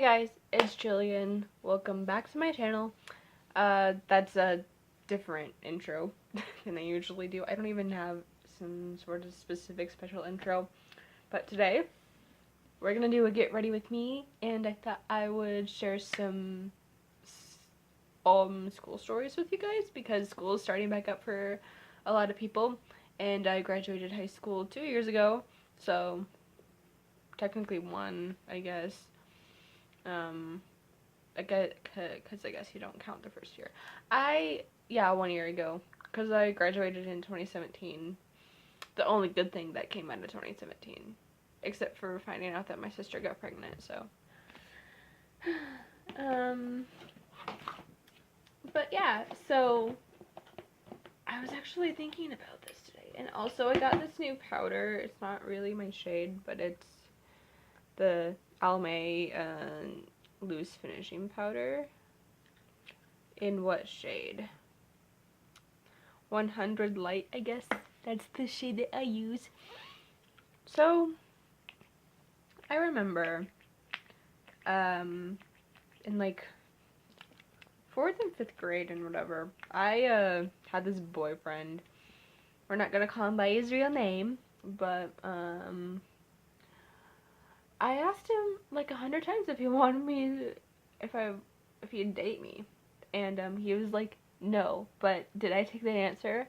Hi guys, it's Jillian. Welcome back to my channel. That's a different intro than I usually do. I don't even have some sort of specific special intro. But today, we're gonna do a get ready with me, and I thought I would share some school stories with you guys because school is starting back up for a lot of people, and I graduated high school 2 years ago, so technically one, I guess. I guess, because I guess you don't count the first year. Yeah, 1 year ago, because I graduated in 2017. The only good thing that came out of 2017, except for finding out that my sister got pregnant, so. But yeah, so I was actually thinking about this today, and also I got this new powder. It's not really my shade, but it's the Almay loose finishing powder. In what shade? 100 light, I guess. That's the shade that I use. So, I remember, in like 4th and 5th grade and whatever, I had this boyfriend. We're not gonna call him by his real name, but I asked him like 100 times if he wanted me, if he'd date me, and he was like, no. But did I take that answer?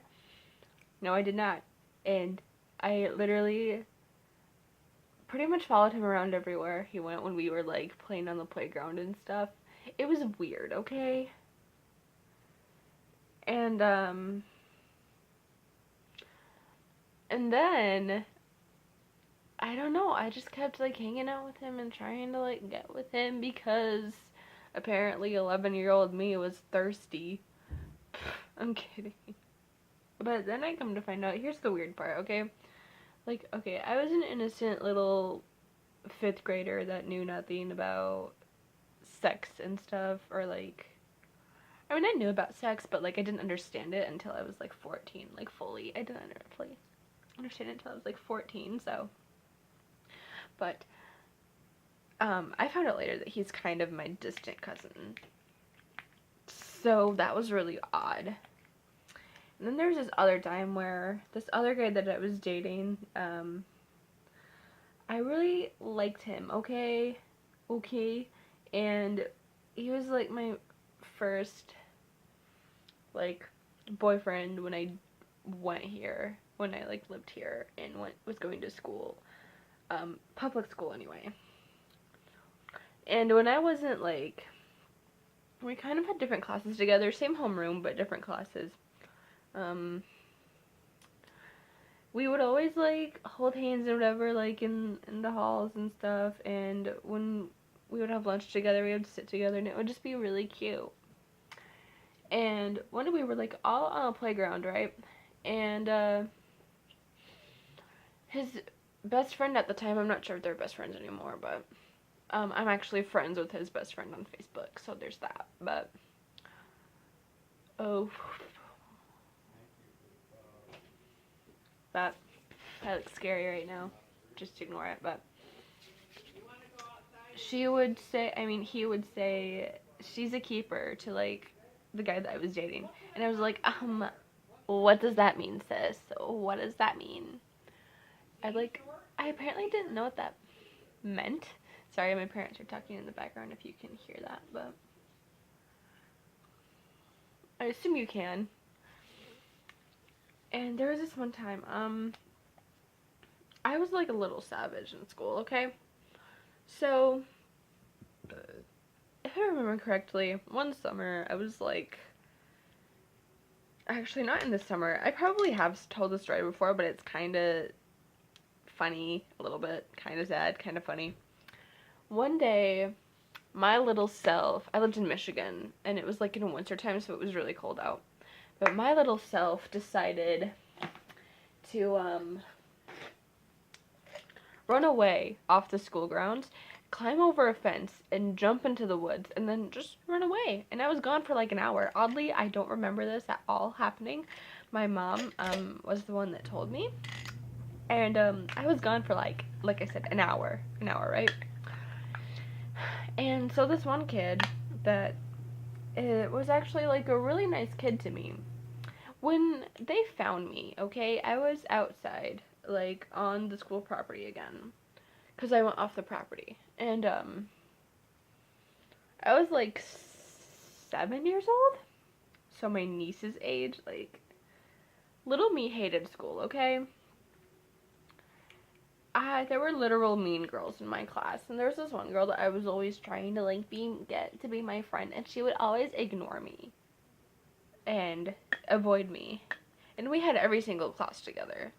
No, I did not. And I literally pretty much followed him around everywhere he went when we were like playing on the playground and stuff. It was weird, okay? And then I don't know, I just kept like hanging out with him and trying to like get with him because apparently 11-year-old me was thirsty. I'm kidding. But then I come to find out, here's the weird part, okay? Like, okay, I was an innocent little 5th grader that knew nothing about sex and stuff, or like, I mean, I knew about sex, but like I didn't understand it until I was like 14, like fully. I didn't fully understand it until I was like 14, so. But I found out later that he's kind of my distant cousin, so that was really odd. And then there's this other time where this other guy that I was dating, I really liked him, okay, and he was like my first like boyfriend when I went here, when I like lived here and was going to school, public school anyway. And when I wasn't like, we kind of had different classes together, same homeroom but different classes. We would always like hold hands or whatever, like in the halls and stuff, and when we would have lunch together, we would sit together, and it would just be really cute. And one day we were like all on a playground, right? And his best friend at the time, I'm not sure if they're best friends anymore, but I'm actually friends with his best friend on Facebook, so there's that. But oh, that looks scary right now. Just ignore it. But she would say, I mean, he would say, she's a keeper to like the guy that I was dating, and I was like, what does that mean, sis? What does that mean? I apparently didn't know what that meant. Sorry, my parents are talking in the background if you can hear that, but I assume you can. And there was this one time, I was like a little savage in school, okay? So, if I remember correctly, one summer, I was like, actually not in the summer, I probably have told this story before, but it's kind of funny, a little bit, kind of sad, kind of funny. One day, my little self, I lived in Michigan, and it was like in winter time, so it was really cold out. But my little self decided to run away off the school grounds, climb over a fence, and jump into the woods, and then just run away. And I was gone for like an hour. Oddly, I don't remember this at all happening. My mom was the one that told me. And I was gone for like I said, an hour, right? And so this one kid that it was actually like a really nice kid to me. When they found me, okay, I was outside, like on the school property again, because I went off the property. And I was like 7 years old, so my niece's age. Like, little me hated school, okay? There were literal mean girls in my class, and there was this one girl that I was always trying to like get to be my friend, and she would always ignore me and avoid me. And we had every single class together.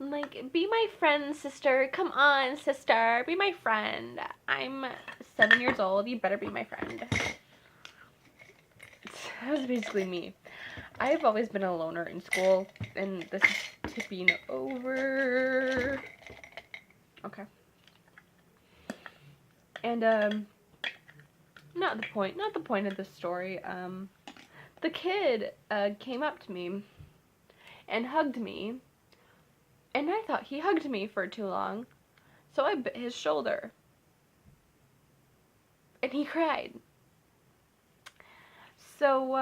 I'm like, be my friend, sister. Come on, sister. Be my friend. I'm 7 years old. You better be my friend. That was basically me. I've always been a loner in school, and this is tipping over. Okay. And, not the point of this story. The kid, came up to me and hugged me, and I thought he hugged me for too long, so I bit his shoulder. And he cried. So,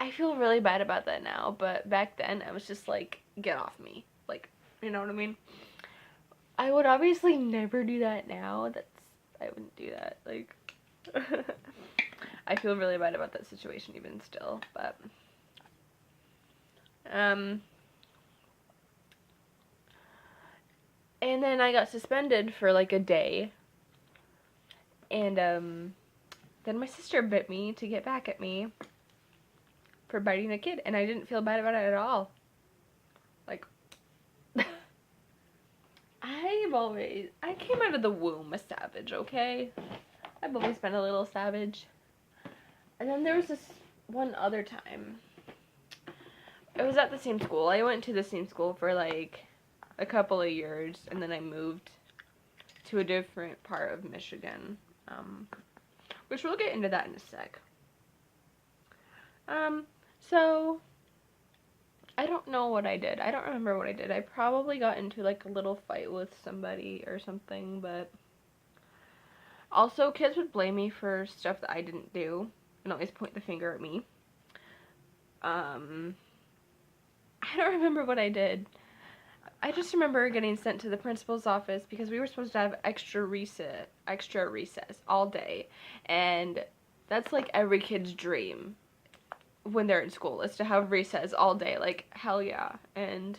I feel really bad about that now, but back then I was just like, get off me. Like, you know what I mean? I would obviously never do that now. I wouldn't do that. Like, I feel really bad about that situation even still, but, and then I got suspended for like a day, and, then my sister bit me to get back at me for biting a kid, and I didn't feel bad about it at all. Like, I came out of the womb a savage, okay? I've always been a little savage. And then there was this one other time. It was at the same school. I went to the same school for like a couple of years, and then I moved to a different part of Michigan. Which we'll get into that in a sec. So I don't know what I did. I don't remember what I did. I probably got into like a little fight with somebody or something, but also kids would blame me for stuff that I didn't do and always point the finger at me. I don't remember what I did. I just remember getting sent to the principal's office because we were supposed to have extra recess all day, and that's like every kid's dream when they're in school, is to have recess all day. Like, hell yeah. And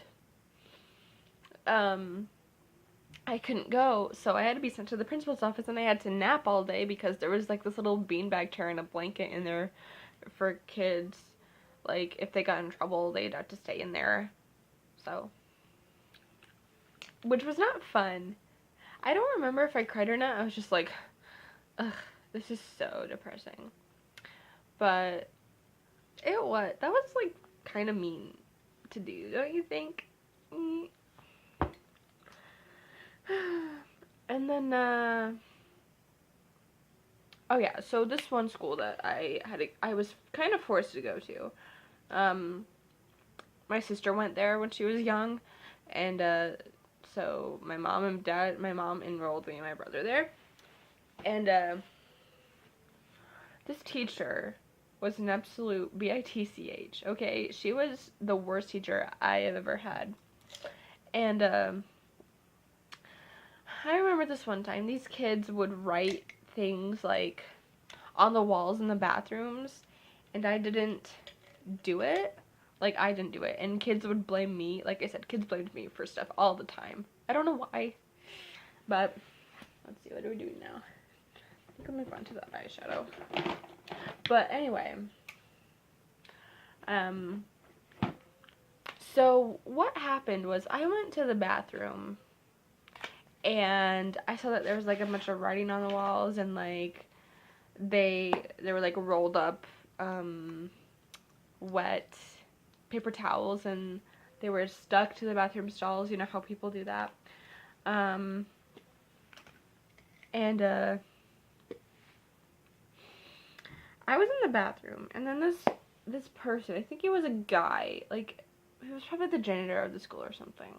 I couldn't go, so I had to be sent to the principal's office, and I had to nap all day because there was like this little beanbag chair and a blanket in there for kids. Like, if they got in trouble, they'd have to stay in there. So, which was not fun. I don't remember if I cried or not. I was just like, ugh, this is so depressing. But that was like kind of mean to do, don't you think? And then, oh yeah, so this one school that I was kind of forced to go to. My sister went there when she was young, and, so my mom enrolled me and my brother there, and, this teacher was an absolute bitch, okay? She was the worst teacher I have ever had. And, I remember this one time, these kids would write things, like, on the walls in the bathrooms, and I didn't do it. Like, I didn't do it, and kids would blame me. Like I said, kids blamed me for stuff all the time. I don't know why, but let's see, what are we doing now? I think I'm gonna go on to the eyeshadow. But anyway, so what happened was I went to the bathroom, and I saw that there was like a bunch of writing on the walls, and like they were like rolled up wet paper towels, and they were stuck to the bathroom stalls. You know how people do that. And I was in the bathroom, and then this person, I think he was a guy, like, he was probably the janitor of the school or something,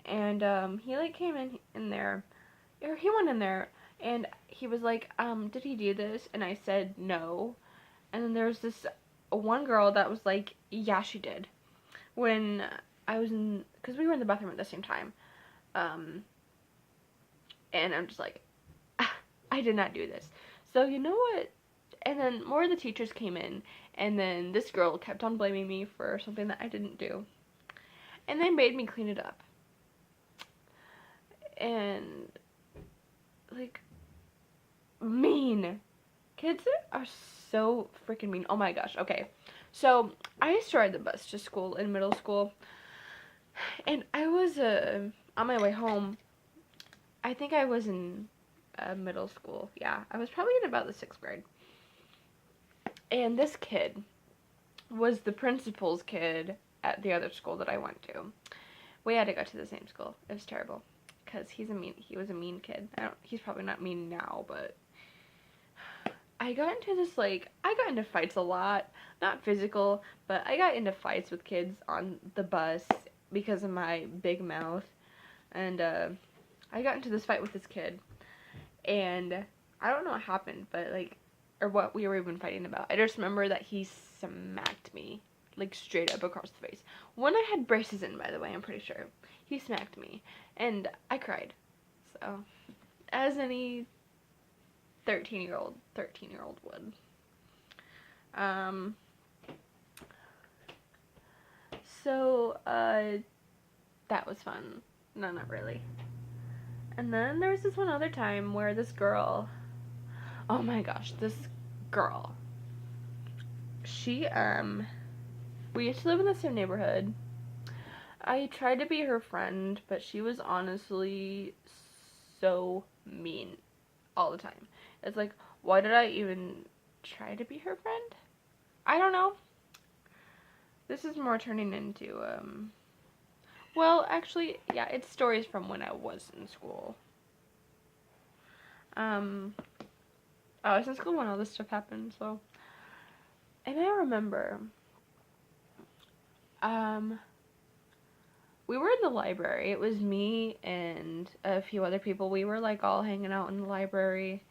and he like came in there, or he went in there, and he was like, did he do this? And I said no. And then there was this one girl that was like, yeah, she did. When I was in, because we were in the bathroom at the same time, um, and I'm just like, ah, I did not do this. So you know what? And then more of the teachers came in, and then this girl kept on blaming me for something that I didn't do, and they made me clean it up. And like, mean. Kids are so freaking mean. Oh my gosh. Okay. So, I used to ride the bus to school in middle school. And I was on my way home. I think I was in middle school. Yeah. I was probably in about the 6th grade. And this kid was the principal's kid at the other school that I went to. We had to go to the same school. It was terrible. Because he was a mean kid. He's probably not mean now, but I got into fights a lot. Not physical, but I got into fights with kids on the bus because of my big mouth. And I got into this fight with this kid. And I don't know what happened, but or what we were even fighting about. I just remember that he smacked me, like straight up across the face. When I had braces in, by the way, I'm pretty sure. He smacked me. And I cried. So, as any 13-year-old would. That was fun. No, not really. And then there was this one other time where this girl, oh my gosh, this girl, she, we used to live in the same neighborhood. I tried to be her friend, but she was honestly so mean all the time. It's like, why did I even try to be her friend? I don't know. This is more turning into, well, actually, yeah, it's stories from when I was in school. I was in school when all this stuff happened, so. And I remember, we were in the library. It was me and a few other people. We were, all hanging out in the library,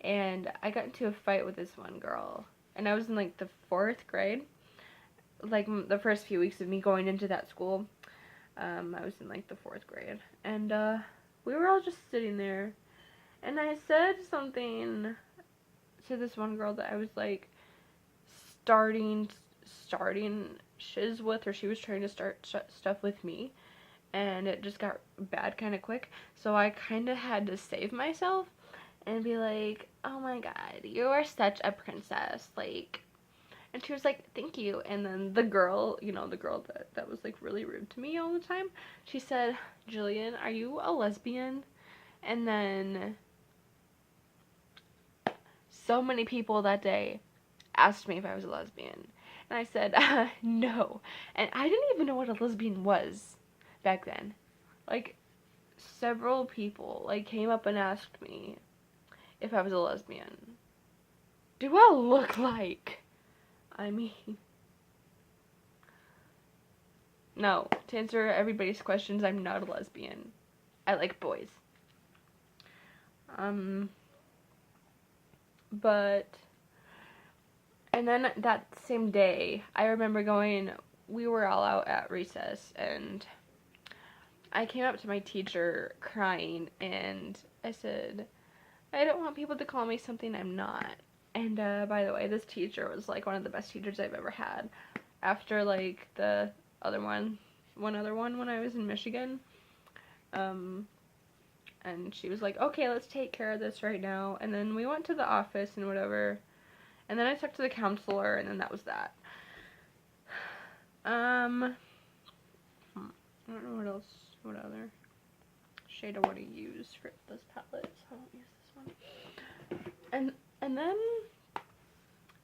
and I got into a fight with this one girl. And I was in, the 4th grade. The first few weeks of me going into that school. I was in, the 4th grade. And, we were all just sitting there. And I said something to this one girl that I was, starting shiz with, or she was trying to start stuff with me. And it just got bad kind of quick. So I kind of had to save myself and be like, oh my god, you are such a princess. And she was like, thank you. And then the girl, the girl that was really rude to me all the time, she said, Jillian, are you a lesbian? And then so many people that day asked me if I was a lesbian. And I said, no. And I didn't even know what a lesbian was back then. Several people, came up and asked me if I was a lesbian. Do I look like? I mean, no. To answer everybody's questions, I'm not a lesbian. I like boys. But, and then that same day, I remember we were all out at recess, and I came up to my teacher crying, and I said, I don't want people to call me something I'm not. And, by the way, this teacher was, one of the best teachers I've ever had. After, the other one when I was in Michigan. And she was like, okay, let's take care of this right now. And then we went to the office and whatever. And then I talked to the counselor, and then that was that. I don't know what other shade I want to use for this palette, so I won't use this one. And then,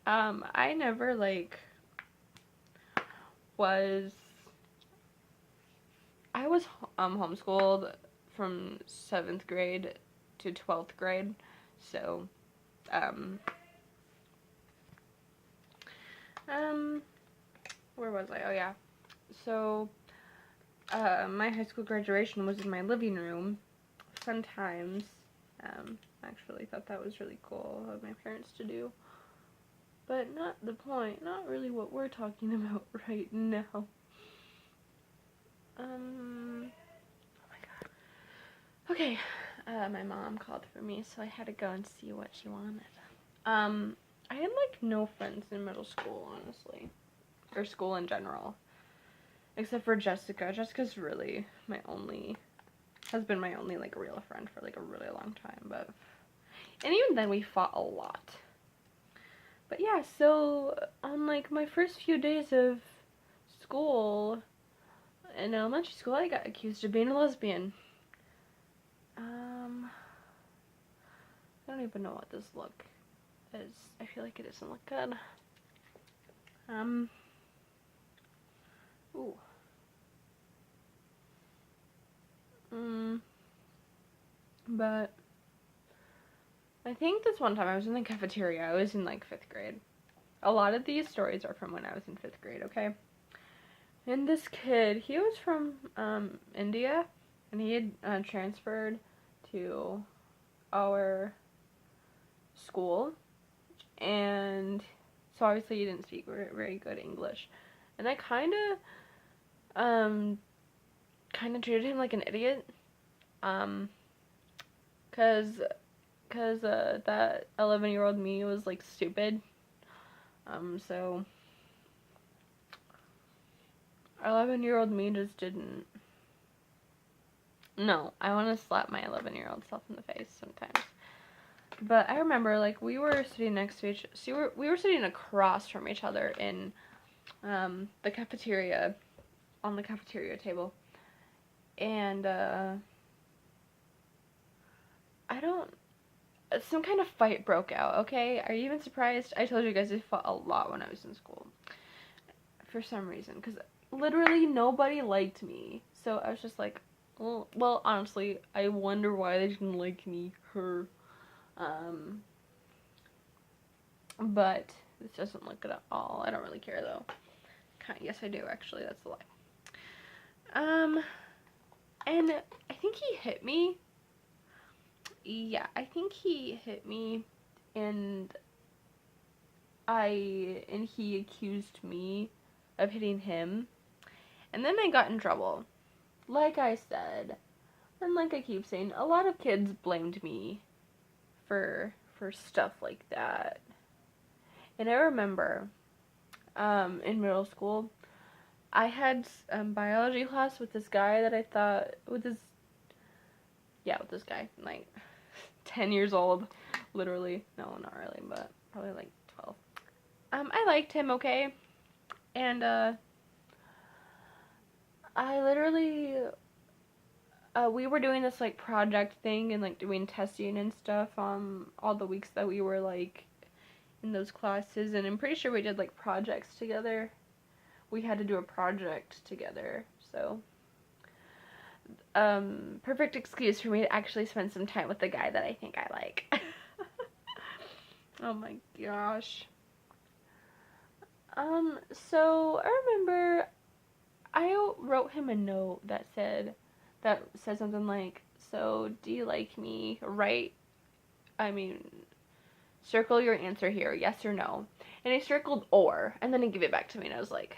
I never, I was homeschooled from 7th grade to 12th grade, so, where was I? Oh, yeah. So, my high school graduation was in my living room. Fun times. Actually thought that was really cool of my parents to do. But not the point, not really what we're talking about right now. Oh my god. Okay, my mom called for me, so I had to go and see what she wanted. I had like no friends in middle school, honestly. Or school in general. Except for Jessica. Jessica's really has been my only like real friend for like a really long time, and even then we fought a lot. But yeah, so on like my first few days of school, in elementary school, I got accused of being a lesbian. I don't even know what this look is. I feel like it doesn't look good. Ooh. But I think this one time I was in the cafeteria. I was in like 5th grade. A lot of these stories are from when I was in 5th grade, okay? And this kid, he was from India, and he had transferred to our school, and so obviously he didn't speak very good English, and I kind of treated him like an idiot, cause that 11-year-old me was like stupid, so 11-year-old me just didn't. No, I want to slap my 11-year-old self in the face sometimes. But I remember, like, we were sitting next to we were sitting across from each other in the cafeteria, on the cafeteria table. And some kind of fight broke out, okay? Are you even surprised? I told you guys I fought a lot when I was in school. For some reason, because literally nobody liked me. So I was just like, well, honestly, I wonder why they didn't like me. But this doesn't look good at all. I don't really care though. Yes, I do actually. That's a lie. And I think he hit me. Yeah, I think he hit me, and he accused me of hitting him, and then I got in trouble. Like I said, and like I keep saying, a lot of kids blamed me for stuff like that. And I remember, in middle school, I had biology class with this guy that I thought, with this guy, like 10 years old, literally. No, not really, but probably like 12. I liked him, okay, and I literally, we were doing this like project thing and like doing testing and stuff all the weeks that we were like in those classes, and I'm pretty sure we did like projects together. We had to do a project together, so perfect excuse for me to actually spend some time with the guy that I think I like. Oh my gosh. So I remember I wrote him a note that said something like, so do you like me? Circle your answer here, yes or no. And I circled or, and then he gave it back to me, and I was like,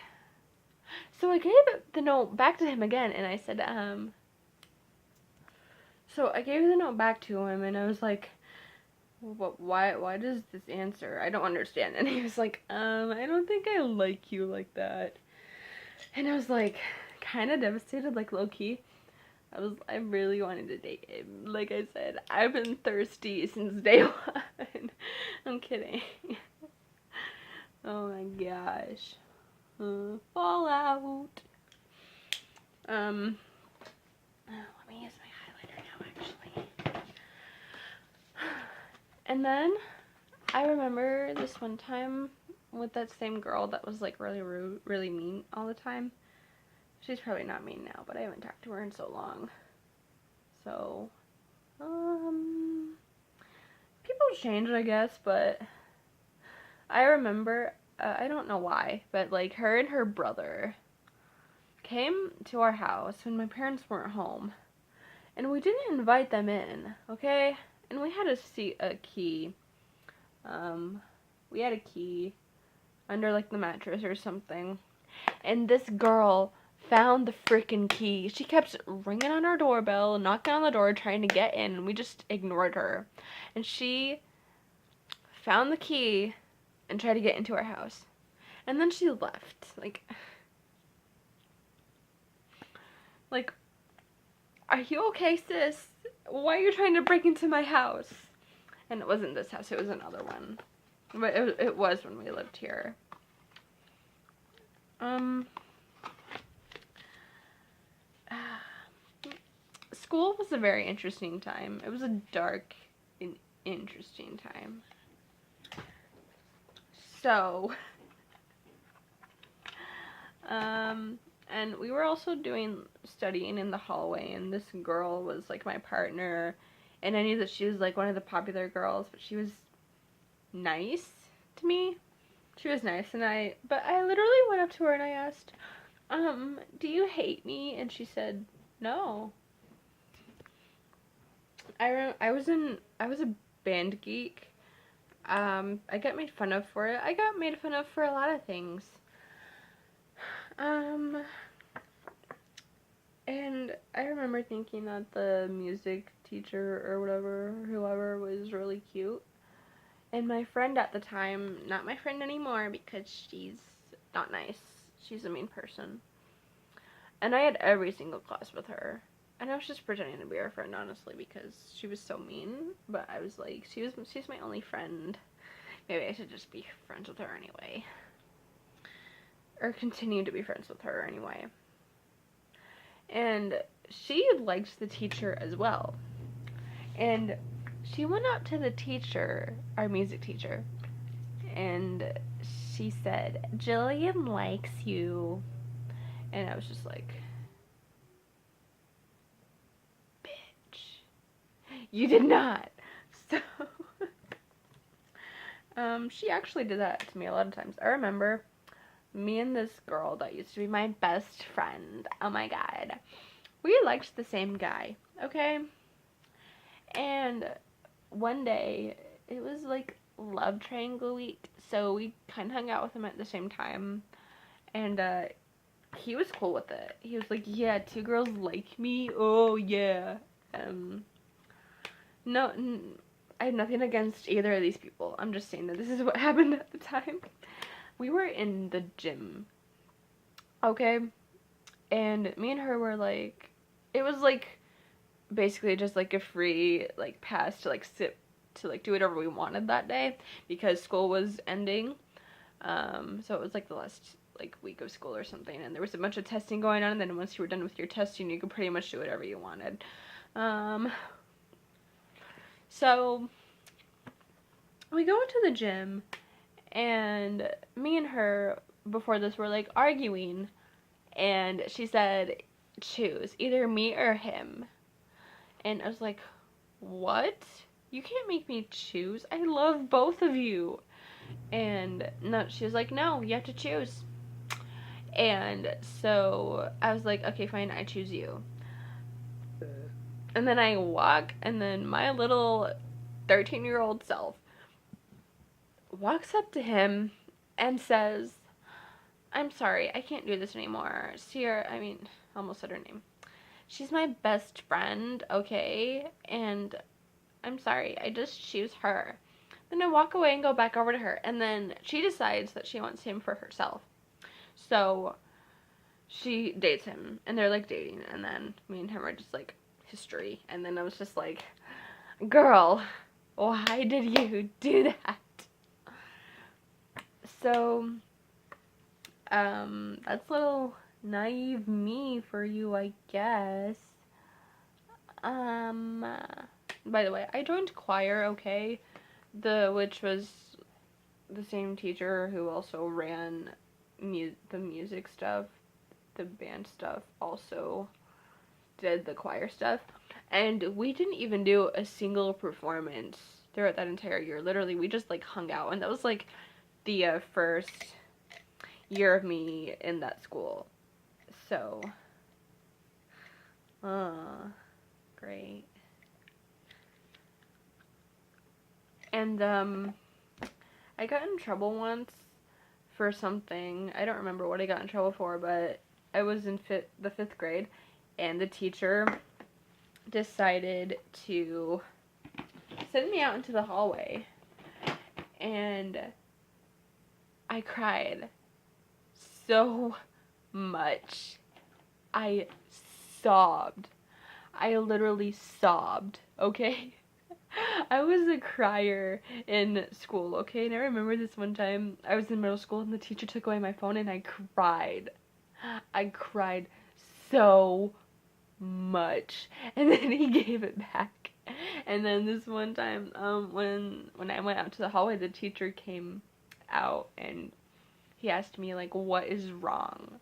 so I gave the note back to him again, and I said, so I gave the note back to him, and I was like, why does this answer? I don't understand. And he was like, I don't think I like you like that. And I was like, kind of devastated, like low key. I really wanted to date him. Like I said, I've been thirsty since day one. I'm kidding. Oh my gosh. Fallout. Let me use my highlighter now, actually. And then I remember this one time with that same girl that was like really rude, really mean all the time. She's probably not mean now, but I haven't talked to her in so long. So, people change, I guess, but I remember, I don't know why, but like her and her brother came to our house when my parents weren't home, and we didn't invite them in, okay? and we had a key. We had a key under like the mattress or something. And this girl found the freaking key. She kept ringing on our doorbell, knocking on the door, trying to get in, and we just ignored her. And she found the key and tried to get into our house. And then she left. Like, are you okay, sis? Why are you trying to break into my house? And it wasn't this house, it was another one. But it was when we lived here. School was a very interesting time. It was a dark and interesting time. So, and we were also studying in the hallway, and this girl was like my partner, and I knew that she was like one of the popular girls, but she was nice to me. She was nice, but I literally went up to her and I asked, do you hate me? And she said, no. I was a band geek. I got made fun of for it. I got made fun of for a lot of things. And I remember thinking that the music teacher or whatever, whoever, was really cute. And my friend at the time, not my friend anymore because she's not nice. She's a mean person. And I had every single class with her. And I was just pretending to be her friend, honestly, because she was so mean. But I was like, she's my only friend. Maybe I should just be friends with her anyway. Or continue to be friends with her anyway. And she liked the teacher as well. And she went up to the teacher, our music teacher, and she said, Jillian likes you. And I was just like, bitch, you did not. So, she actually did that to me a lot of times. I remember me and this girl that used to be my best friend. Oh my god. We liked the same guy, okay? And one day, it was like love triangle week, so we kind of hung out with him at the same time. And, he was cool with it. He was like, yeah, 2 girls like me? Oh, yeah. No, I have nothing against either of these people. I'm just saying that this is what happened at the time. We were in the gym, okay? And me and her were like, it was like basically just like a free like pass to like sit to like do whatever we wanted that day because school was ending. So it was like the last like week of school or something, and there was a bunch of testing going on, and then once you were done with your testing, you could pretty much do whatever you wanted. So we go into the gym, and me and her before this were like arguing, and she said, choose either me or him. And I was like, what? You can't make me choose. I love both of you. And no, she was like, no, you have to choose. And so I was like, okay, fine, I choose you. And then I walk, and then my little 13-year-old self walks up to him and says, I'm sorry, I can't do this anymore. Sierra, I almost said her name. She's my best friend, okay? And I'm sorry, I just choose her. Then I walk away and go back over to her, and then she decides that she wants him for herself. So she dates him, and they're like dating, and then me and him are just like history. And then I was just like, girl, why did you do that? So, that's a little naive me for you, I guess. By the way, I joined choir, okay? Which was the same teacher who also ran the music stuff, the band stuff, also did the choir stuff. And we didn't even do a single performance throughout that entire year. Literally, we just like hung out, and that was like the first year of me in that school. So, great. And I got in trouble once for something. I don't remember what I got in trouble for, but I was in the 5th grade, and the teacher decided to send me out into the hallway, and I cried so much. I sobbed. I literally sobbed, okay? I was a crier in school, okay? And I remember this one time I was in middle school and the teacher took away my phone and I cried. I cried so much. And then he gave it back. And then this one time, when I went out to the hallway, the teacher came out and he asked me, like, what is wrong?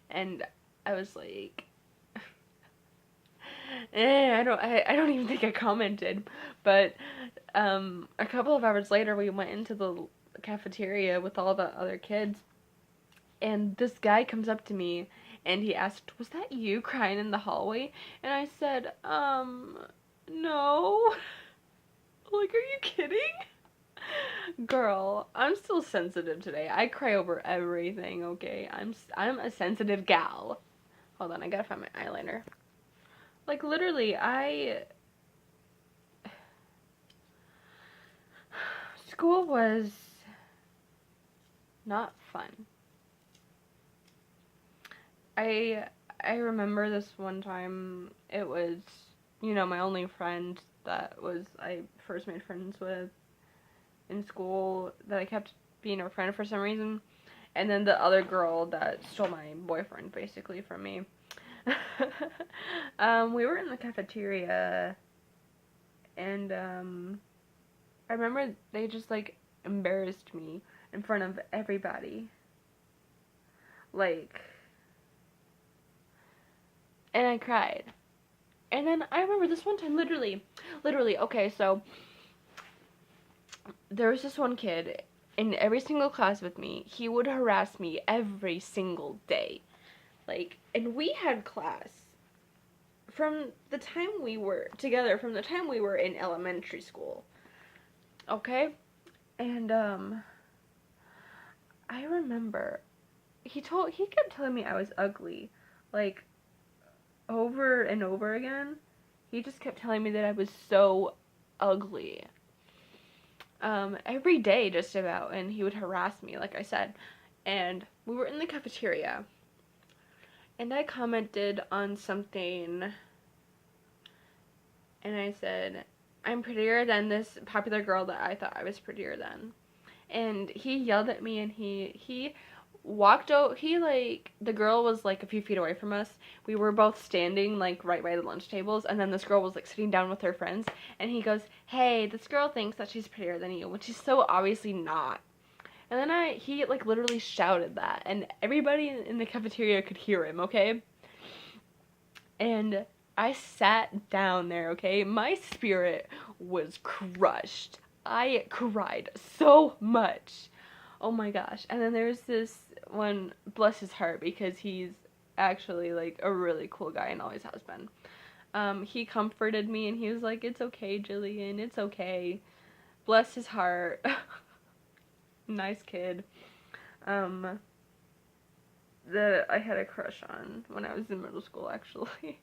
And I was like, I don't even think I commented, but a couple of hours later we went into the cafeteria with all the other kids, and this guy comes up to me and he asked, "Was that you crying in the hallway?" And I said, no. Like, are you kidding? Girl, I'm still sensitive today. I cry over everything, okay? I'm a sensitive gal. Hold on, I gotta find my eyeliner. Like, literally, school was not fun. I remember this one time, it was, my only friend that I first made friends with in school, that I kept being her friend for some reason, and then the other girl that stole my boyfriend, basically, from me. We were in the cafeteria, and, I remember they just, like, embarrassed me in front of everybody. Like, and I cried. And then I remember this one time, literally, okay, so there was this one kid in every single class with me. He would harass me every single day. Like, and we had class from the time we were together, from the time we were in elementary school. Okay? And, I remember he kept telling me I was ugly. Like, over and over again. He just kept telling me that I was so ugly. Every day, just about, and he would harass me, like I said. And we were in the cafeteria, and I commented on something, and I said, I'm prettier than this popular girl that I thought I was prettier than. And he yelled at me, and he walked out. The girl was like a few feet away from us. We were both standing like right by the lunch tables, and then this girl was like sitting down with her friends, and he goes, "Hey, this girl thinks that she's prettier than you, when she's so obviously not." And then he like literally shouted that, and everybody in the cafeteria could hear him, okay? And I sat down there, okay? My spirit was crushed. I cried so much. Oh my gosh. And then there's this one, bless his heart, because he's actually like a really cool guy and always has been. He comforted me and he was like, "It's okay, Jillian, it's okay." Bless his heart. Nice kid. That I had a crush on when I was in middle school, actually.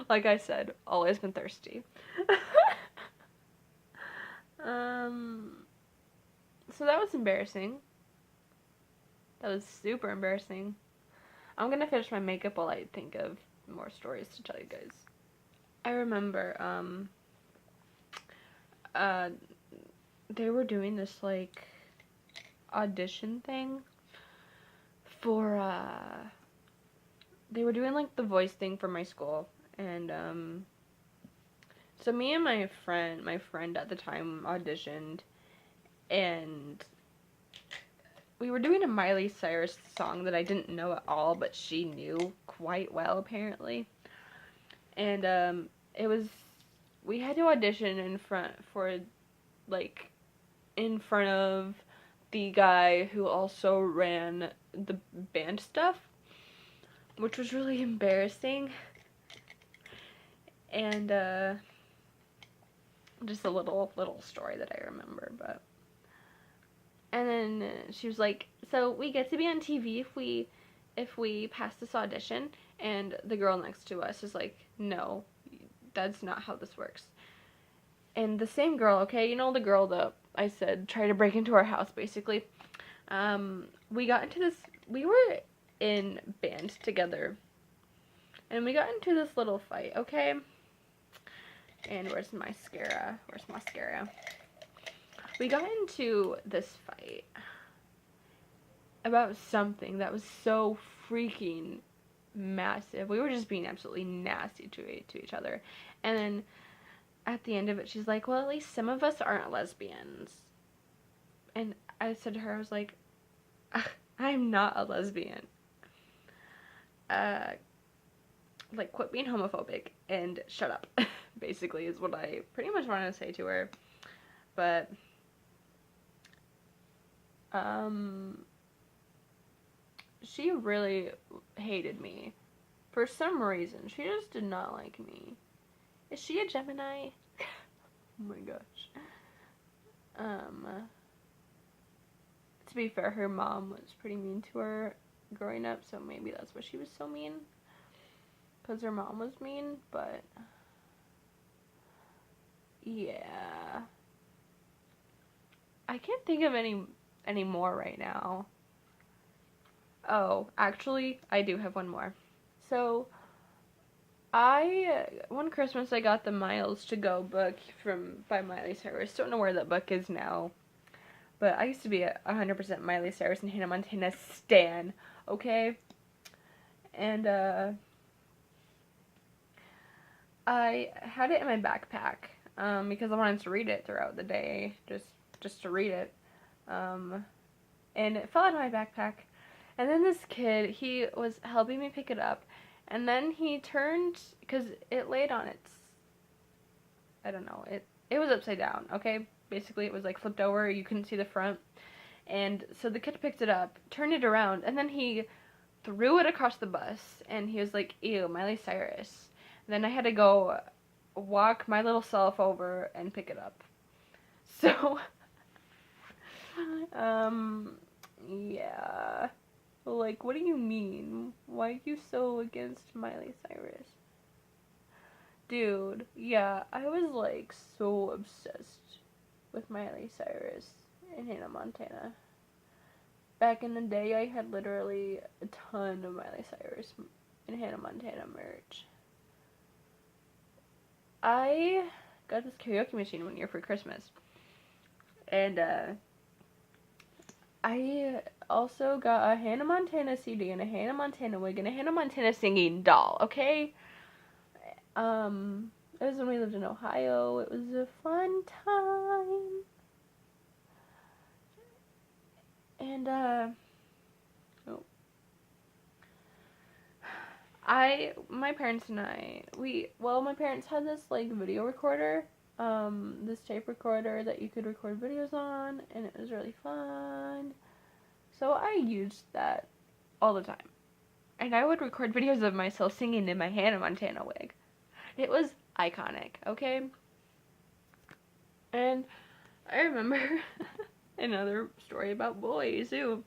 Like I said, always been thirsty. So that was embarrassing. That was super embarrassing. I'm gonna finish my makeup while I think of more stories to tell you guys. I remember, they were doing this, like, audition thing for, they were doing, like, the voice thing for my school, and, so me and my friend at the time auditioned, and we were doing a Miley Cyrus song that I didn't know at all, but she knew quite well, apparently. And, we had to audition in front of the guy who also ran the band stuff, which was really embarrassing. And, Just a little story that I remember, but. And then she was like, so we get to be on TV if we pass this audition. And the girl next to us is like, no, that's not how this works. And the same girl, okay, you know the girl that I said tried to break into our house, basically. We got into this, we were in band together. And we got into this little fight, okay? And where's mascara? We got into this fight about something that was so freaking massive. We were just being absolutely nasty to each other. And then at the end of it, she's like, well, at least some of us aren't lesbians. And I said to her, I was like, I'm not a lesbian. Like, quit being homophobic and shut up, basically, is what I pretty much wanted to say to her. But, she really hated me. For some reason, she just did not like me. Is she a Gemini? Oh my gosh. To be fair, her mom was pretty mean to her growing up, so maybe that's why she was so mean. Because her mom was mean, but yeah. I can't think of any more right now. Oh, actually, I do have one more. So, one Christmas I got the Miles to Go book by Miley Cyrus. Don't know where that book is now. But I used to be a 100% Miley Cyrus and Hannah Montana stan, okay? And, I had it in my backpack, because I wanted to read it throughout the day, just to read it. And it fell out of my backpack. And then this kid, he was helping me pick it up. And then he turned, because it laid on its, I don't know, it was upside down, okay? Basically, it was like flipped over, you couldn't see the front. And so the kid picked it up, turned it around, and then he threw it across the bus. And he was like, ew, Miley Cyrus. And then I had to go walk my little self over and pick it up. So, yeah. Like, what do you mean? Why are you so against Miley Cyrus? Dude, yeah, I was, like, so obsessed with Miley Cyrus and Hannah Montana. Back in the day, I had literally a ton of Miley Cyrus and Hannah Montana merch. I got this karaoke machine one year for Christmas. And, I also got a Hannah Montana CD and a Hannah Montana wig and a Hannah Montana singing doll, okay? It was when we lived in Ohio. It was a fun time. And, my parents and I, my parents had this, like, video recorder, this tape recorder that you could record videos on, and it was really fun. So I used that all the time. And I would record videos of myself singing in my Hannah Montana wig. It was iconic, okay? And I remember another story about boys, too.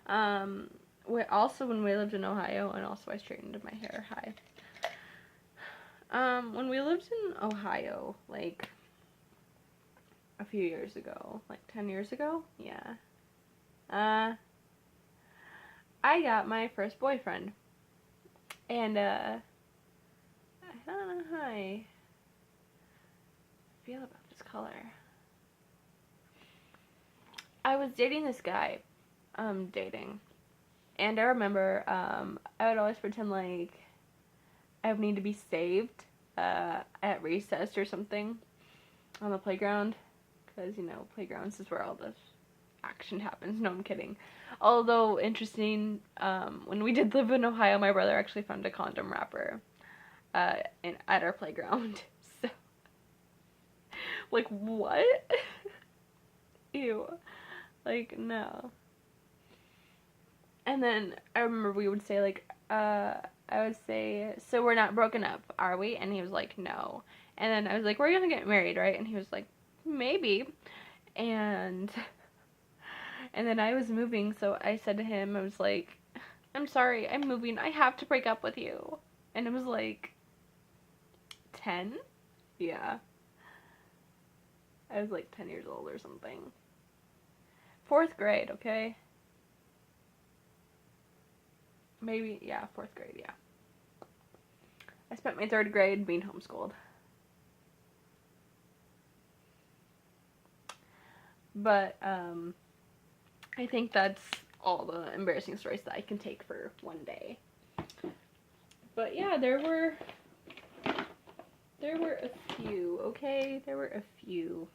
Also when we lived in Ohio, and also I straightened my hair, when we lived in Ohio, like, a few years ago, like 10 years ago, yeah, I got my first boyfriend, and, I don't know how I feel about this color. I was dating this guy, dating, and I remember, I would always pretend like I would need to be saved, at recess or something, on the playground, because, you know, playgrounds is where all this action happens. No, I'm kidding. Although, interesting, when we did live in Ohio, my brother actually found a condom wrapper, at our playground, so, like, what? Ew. Like, no. And then, I remember we would say, like, I would say, so we're not broken up, are we? And he was like, no. And then I was like, we're gonna get married, right? And he was like, maybe. And then I was moving, so I said to him, I was like, I'm sorry, I'm moving, I have to break up with you. And it was like 10? Yeah. I was like 10 years old or something. 4th grade, okay? Maybe, yeah, 4th grade, yeah. I spent my 3rd grade being homeschooled. But, I think that's all the embarrassing stories that I can take for one day. But yeah, there were a few, okay? There were a few.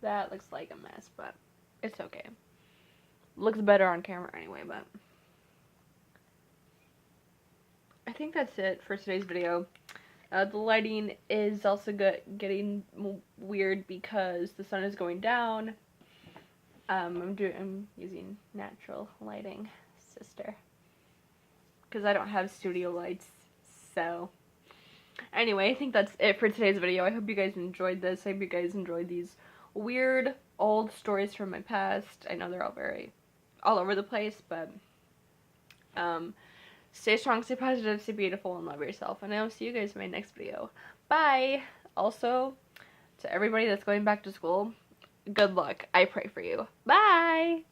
That looks like a mess, but it's okay. Looks better on camera anyway, but I think that's it for today's video. The lighting is also getting weird because the sun is going down. I'm using natural lighting, sister, because I don't have studio lights. So anyway, I think that's it for today's video. I hope you guys enjoyed this. I hope you guys enjoyed these weird old stories from my past. I know they're all very all over the place, but stay strong, stay positive, stay beautiful, and love yourself. And I will see you guys in my next video. Bye! Also, to everybody that's going back to school, good luck. I pray for you. Bye!